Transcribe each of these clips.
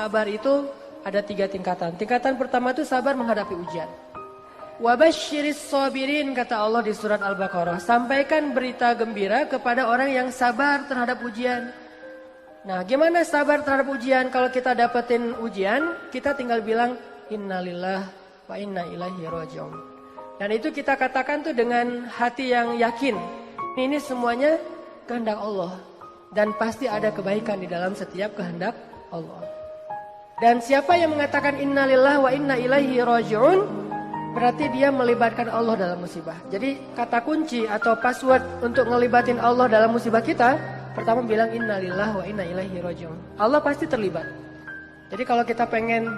sabar itu ada 3 tingkatan. Tingkatan pertama itu sabar menghadapi ujian. Wabasyiris sabirin, kata Allah di surat Al-Baqarah. Sampaikan berita gembira kepada orang yang sabar terhadap ujian. Nah, gimana sabar terhadap ujian? Kalau kita dapetin ujian, kita tinggal bilang innalillah wa inna ilaihi raji'un. Dan itu kita katakan tuh dengan hati yang yakin. Ini semuanya kehendak Allah. Dan pasti ada kebaikan di dalam setiap kehendak Allah. Dan siapa yang mengatakan innalillah wa inna ilaihi raji'un, berarti dia melibatkan Allah dalam musibah. Jadi kata kunci atau password untuk ngelibatin Allah dalam musibah kita, pertama bilang innalillah wa inna ilaihi raji'un. Allah pasti terlibat. Jadi kalau kita pengen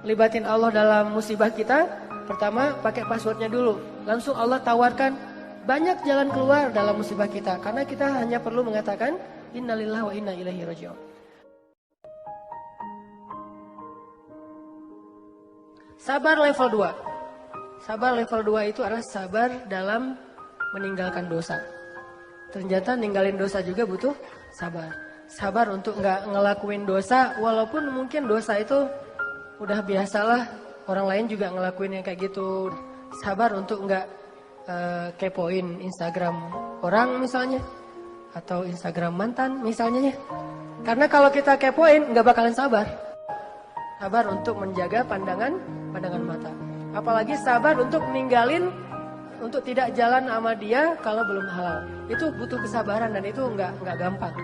libatin Allah dalam musibah kita, pertama pakai passwordnya dulu. Langsung Allah tawarkan banyak jalan keluar dalam musibah kita. Karena kita hanya perlu mengatakan innalillah wa inna ilaihi raji'un. Sabar level 2. Sabar level 2 itu adalah sabar dalam meninggalkan dosa. Ternyata ninggalin dosa juga butuh sabar. Sabar untuk nggak ngelakuin dosa, walaupun mungkin dosa itu udah biasalah, orang lain juga ngelakuin yang kayak gitu. Sabar untuk nggak kepoin Instagram orang misalnya, atau Instagram mantan misalnya ya. Karena kalau kita kepoin nggak bakalan sabar. Sabar untuk menjaga pandangan mata. Apalagi sabar untuk ninggalin, untuk tidak jalan sama dia kalau belum halal. Itu butuh kesabaran dan itu nggak gampang.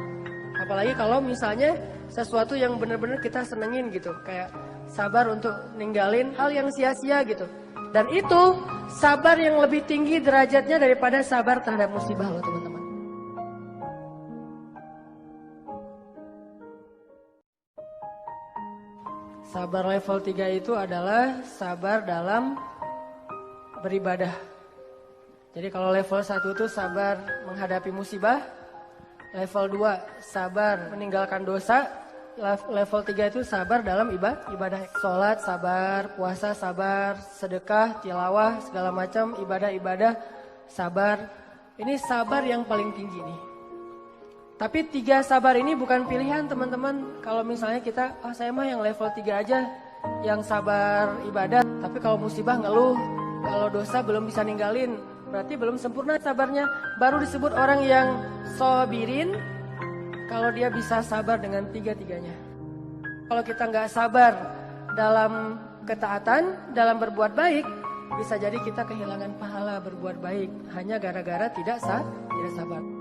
Apalagi kalau misalnya sesuatu yang benar-benar kita senengin gitu. Kayak sabar untuk ninggalin hal yang sia-sia gitu. Dan itu sabar yang lebih tinggi derajatnya daripada sabar terhadap musibah loh teman-teman. Sabar level 3 itu adalah sabar dalam beribadah. Jadi kalau level 1 itu sabar menghadapi musibah. Level 2 sabar meninggalkan dosa. Level 3 itu sabar dalam ibadah. Sholat sabar, puasa sabar, sedekah, tilawah, segala macam ibadah-ibadah sabar. Ini sabar yang paling tinggi nih. Tapi 3 sabar ini bukan pilihan teman-teman. Kalau misalnya kita, saya mah yang level 3 aja, yang sabar ibadah. Tapi kalau musibah ngeluh, kalau dosa belum bisa ninggalin, berarti belum sempurna sabarnya. Baru disebut orang yang sabirin, kalau dia bisa sabar dengan 3-tiganya. Kalau kita nggak sabar dalam ketaatan, dalam berbuat baik, bisa jadi kita kehilangan pahala berbuat baik. Hanya gara-gara tidak sabar.